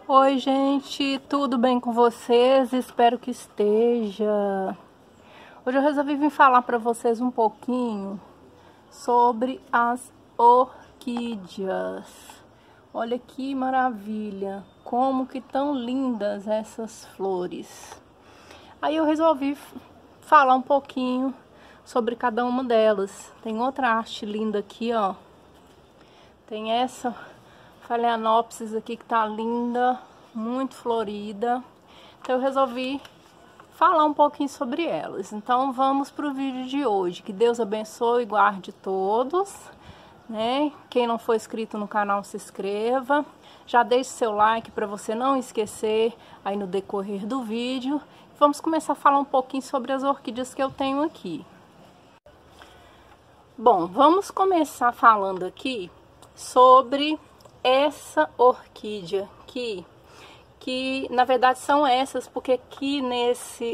Oi, gente, tudo bem com vocês? Espero que esteja. Hoje eu resolvi vir falar para vocês um pouquinho sobre as orquídeas. Olha que maravilha, como que tão lindas essas flores. Aí eu resolvi falar um pouquinho sobre cada uma delas. Tem outra haste linda aqui, ó. Tem essa Phalaenopsis aqui que tá linda, muito florida. Então eu resolvi falar um pouquinho sobre elas. Então vamos pro vídeo de hoje. Que Deus abençoe e guarde todos, né? Quem não for inscrito no canal, se inscreva. Já deixe seu like para você não esquecer aí no decorrer do vídeo. Vamos começar a falar um pouquinho sobre as orquídeas que eu tenho aqui. Bom, vamos começar falando aqui sobre essa orquídea aqui, que na verdade são essas, porque aqui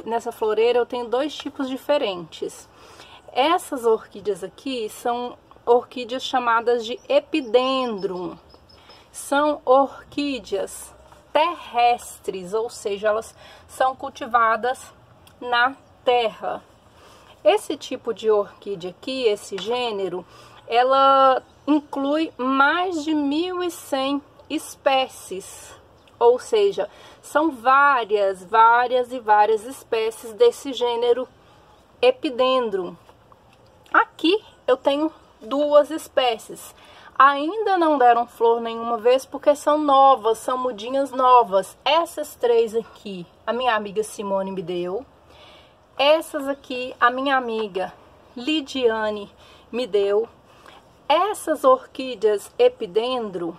nessa floreira eu tenho dois tipos diferentes. Essas orquídeas aqui são orquídeas chamadas de epidendrum. São orquídeas terrestres, ou seja, elas são cultivadas na terra. Esse tipo de orquídea aqui, esse gênero, ela inclui mais de 1.100 espécies, ou seja, são várias espécies desse gênero Epidendrum. Aqui eu tenho duas espécies, ainda não deram flor nenhuma vez porque são novas, são mudinhas novas. Essas três aqui a minha amiga Simone me deu, essas aqui a minha amiga Lidiane me deu. Essas orquídeas Epidendrum,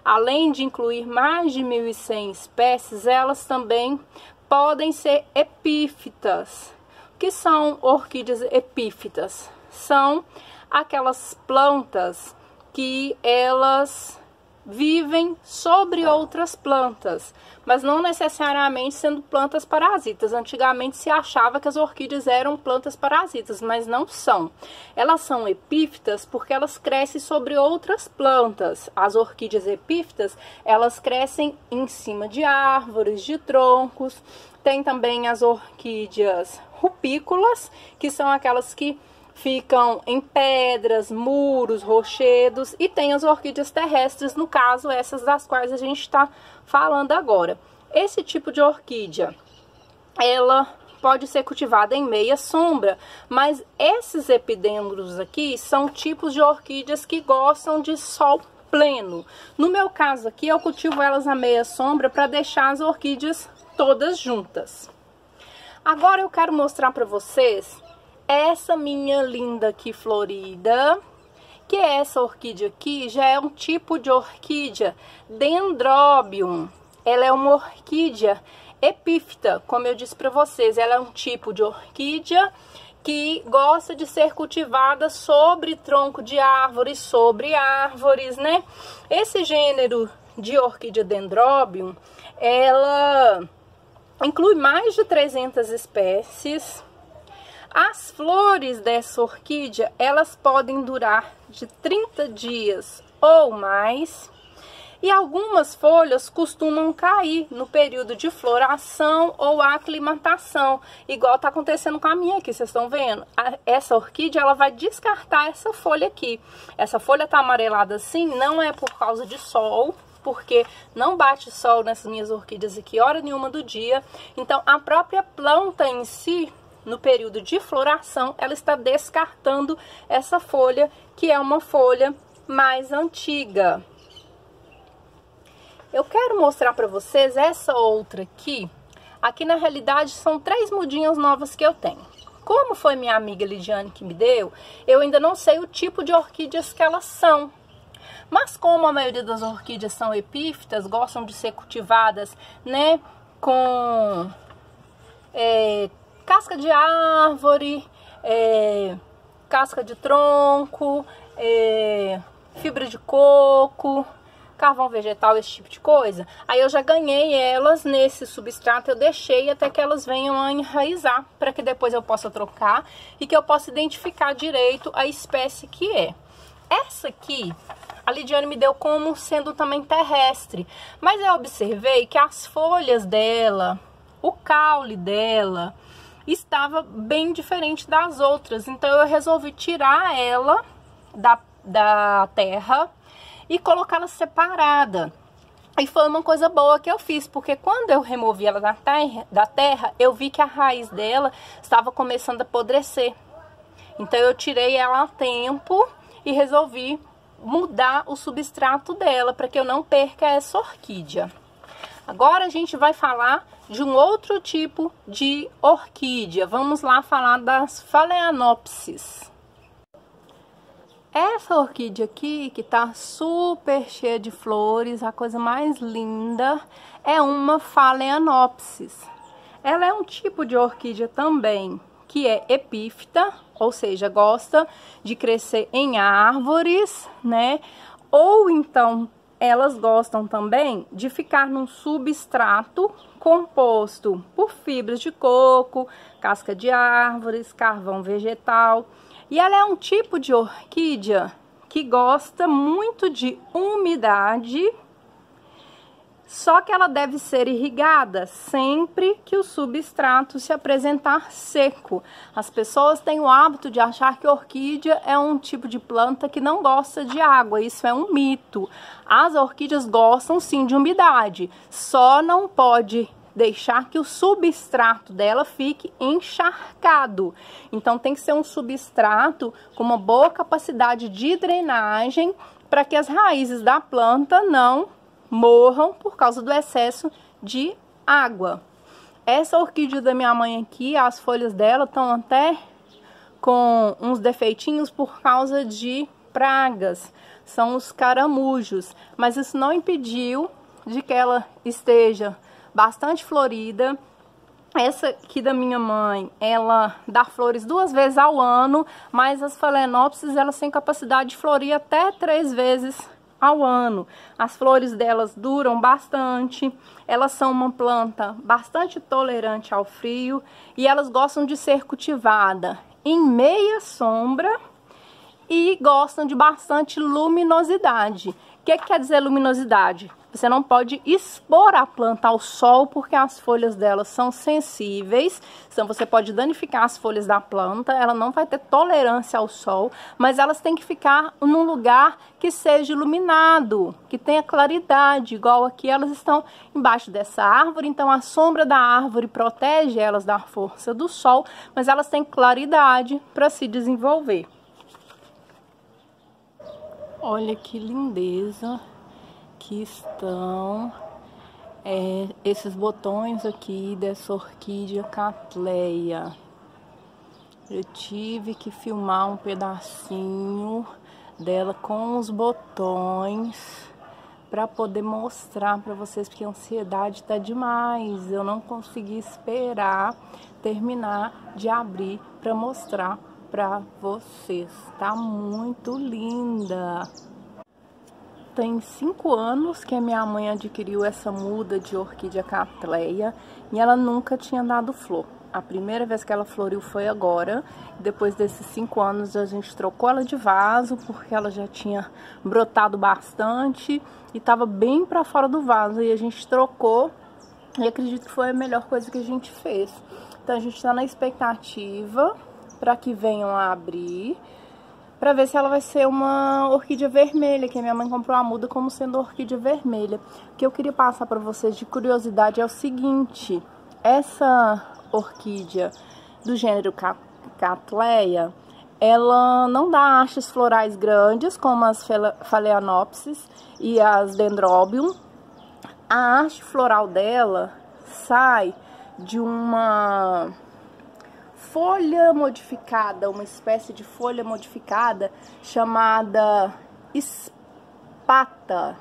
além de incluir mais de 1.100 espécies, elas também podem ser epífitas. O que são orquídeas epífitas? São aquelas plantas que elas vivem sobre outras plantas, mas não necessariamente sendo plantas parasitas. Antigamente se achava que as orquídeas eram plantas parasitas, mas não são. Elas são epífitas porque elas crescem sobre outras plantas. As orquídeas epífitas, elas crescem em cima de árvores, de troncos. Tem também as orquídeas rupícolas, que são aquelas que ficam em pedras, muros, rochedos, e tem as orquídeas terrestres, no caso, essas das quais a gente está falando agora. Esse tipo de orquídea, ela pode ser cultivada em meia sombra, mas esses epidendros aqui são tipos de orquídeas que gostam de sol pleno. No meu caso aqui, eu cultivo elas na meia sombra para deixar as orquídeas todas juntas. Agora eu quero mostrar para vocês essa minha linda aqui florida, que é essa orquídea aqui, já é um tipo de orquídea Dendrobium. Ela é uma orquídea epífita, como eu disse para vocês. Ela é um tipo de orquídea que gosta de ser cultivada sobre tronco de árvores, sobre árvores, né? Esse gênero de orquídea Dendrobium, ela inclui mais de 300 espécies. As flores dessa orquídea, elas podem durar de 30 dias ou mais. E algumas folhas costumam cair no período de floração ou aclimatação, igual tá acontecendo com a minha aqui, vocês estão vendo? Essa orquídea, ela vai descartar essa folha aqui. Essa folha tá amarelada assim, não é por causa de sol, porque não bate sol nessas minhas orquídeas aqui hora nenhuma do dia. Então a própria planta em si, no período de floração, ela está descartando essa folha, que é uma folha mais antiga. Eu quero mostrar para vocês essa outra aqui. Aqui na realidade são 3 mudinhas novas que eu tenho. Como foi minha amiga Lidiane que me deu, eu ainda não sei o tipo de orquídeas que elas são. Mas como a maioria das orquídeas são epífitas, gostam de ser cultivadas, né, com casca de árvore, casca de tronco, fibra de coco, carvão vegetal, esse tipo de coisa. Aí eu já ganhei elas nesse substrato, eu deixei até que elas venham a enraizar, para que depois eu possa trocar e que eu possa identificar direito a espécie que é. Essa aqui, a Lidiane me deu como sendo também terrestre. Mas eu observei que as folhas dela, o caule dela, estava bem diferente das outras. Então eu resolvi tirar ela da terra e colocá-la separada. E foi uma coisa boa que eu fiz, porque quando eu removi ela da terra, eu vi que a raiz dela estava começando a apodrecer. Então eu tirei ela a tempo e resolvi mudar o substrato dela para que eu não perca essa orquídea. Agora a gente vai falar de um outro tipo de orquídea. Vamos lá falar das Phalaenopsis. Essa orquídea aqui, que tá super cheia de flores, a coisa mais linda, é uma Phalaenopsis. Ela é um tipo de orquídea também que é epífita, ou seja, gosta de crescer em árvores, né? Ou então elas gostam também de ficar num substrato composto por fibras de coco, casca de árvores, carvão vegetal. E ela é um tipo de orquídea que gosta muito de umidade, só que ela deve ser irrigada sempre que o substrato se apresentar seco. As pessoas têm o hábito de achar que orquídea é um tipo de planta que não gosta de água. Isso é um mito. As orquídeas gostam sim de umidade, só não pode deixar que o substrato dela fique encharcado. Então tem que ser um substrato com uma boa capacidade de drenagem para que as raízes da planta não morram por causa do excesso de água. Essa orquídea da minha mãe aqui, as folhas dela estão até com uns defeitinhos por causa de pragas. São os caramujos, mas isso não impediu de que ela esteja bastante florida. Essa aqui da minha mãe, ela dá flores 2 vezes ao ano, mas as Phalaenopsis, elas têm capacidade de florir até 3 vezes ao ano. As flores delas duram bastante, elas são uma planta bastante tolerante ao frio e elas gostam de ser cultivada em meia sombra e gostam de bastante luminosidade. O que quer dizer luminosidade? Você não pode expor a planta ao sol porque as folhas delas são sensíveis, então você pode danificar as folhas da planta, ela não vai ter tolerância ao sol, mas elas têm que ficar num lugar que seja iluminado, que tenha claridade, igual aqui elas estão embaixo dessa árvore, então a sombra da árvore protege elas da força do sol, mas elas têm claridade para se desenvolver. Olha que lindeza que estão esses botões aqui dessa orquídea Cattleya. Eu tive que filmar um pedacinho dela com os botões para poder mostrar para vocês, porque a ansiedade tá demais. Eu não consegui esperar terminar de abrir para mostrar para vocês. Tá muito linda. Tem 5 anos que a minha mãe adquiriu essa muda de orquídea Cattleya e ela nunca tinha dado flor. A primeira vez que ela floriu foi agora. Depois desses 5 anos a gente trocou ela de vaso porque ela já tinha brotado bastante e estava bem para fora do vaso, e a gente trocou e acredito que foi a melhor coisa que a gente fez. Então a gente está na expectativa para que venham a abrir, para ver se ela vai ser uma orquídea vermelha, que a minha mãe comprou a muda como sendo orquídea vermelha. O que eu queria passar para vocês de curiosidade é o seguinte: essa orquídea do gênero Cattleya, ela não dá hastes florais grandes como as Phalaenopsis e as Dendrobium. A haste floral dela sai de uma folha modificada, uma espécie de folha modificada chamada espata,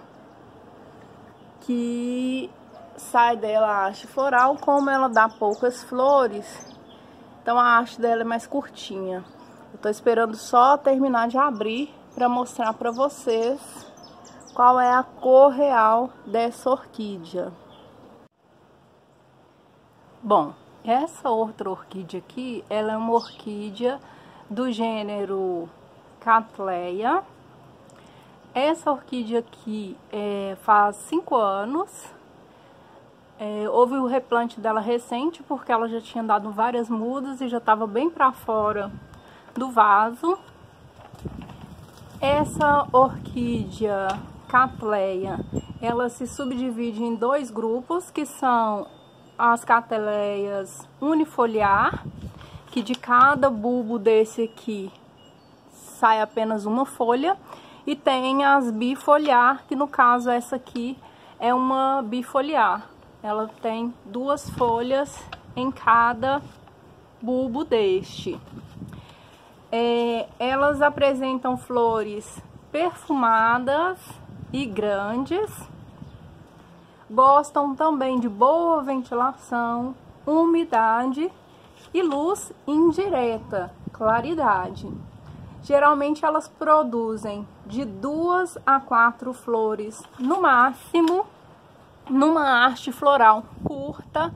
que sai dela a haste floral. Como ela dá poucas flores, então a haste dela é mais curtinha. Eu tô esperando só terminar de abrir para mostrar para vocês qual é a cor real dessa orquídea. Bom, essa outra orquídea aqui, ela é uma orquídea do gênero Cattleya. Essa orquídea aqui faz 5 anos. Houve o replante dela recente, porque ela já tinha dado várias mudas e já estava bem para fora do vaso. Essa orquídea Cattleya, ela se subdivide em 2 grupos, que são as Cattleyas unifoliar, que de cada bulbo desse aqui sai apenas uma folha, e tem as bifoliar, que no caso essa aqui é uma bifoliar. Ela tem 2 folhas em cada bulbo deste. Elas apresentam flores perfumadas e grandes. Gostam também de boa ventilação, umidade e luz indireta, claridade. Geralmente elas produzem de 2 a 4 flores no máximo, numa haste floral curta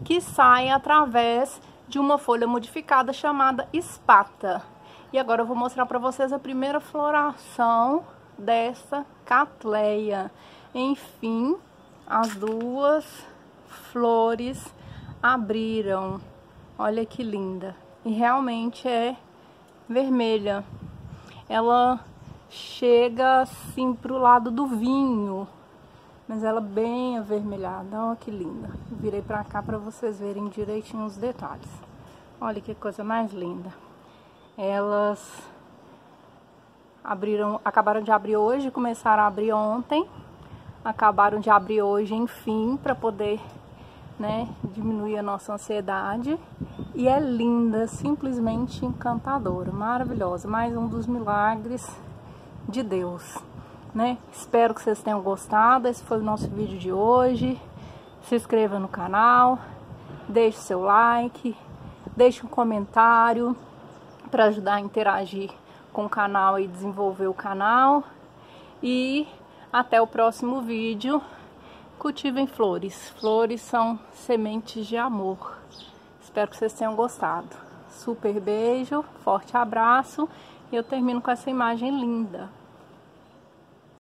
que sai através de uma folha modificada chamada espata. E agora eu vou mostrar para vocês a primeira floração dessa Cattleya. Enfim, as 2 flores abriram. Olha que linda. E realmente é vermelha. Ela chega assim pro lado do vinho, mas ela bem avermelhada. Olha que linda. Virei pra cá para vocês verem direitinho os detalhes. Olha que coisa mais linda. Elas acabaram de abrir hoje, começaram a abrir ontem. Acabaram de abrir hoje, enfim, para poder, né, diminuir a nossa ansiedade. E é linda, simplesmente encantadora, maravilhosa. Mais um dos milagres de Deus, né? Espero que vocês tenham gostado. Esse foi o nosso vídeo de hoje. Se inscreva no canal, deixe seu like, deixe um comentário para ajudar a interagir com o canal e desenvolver o canal. E até o próximo vídeo. Cultivem flores. Flores são sementes de amor. Espero que vocês tenham gostado. Super beijo, forte abraço. E eu termino com essa imagem linda.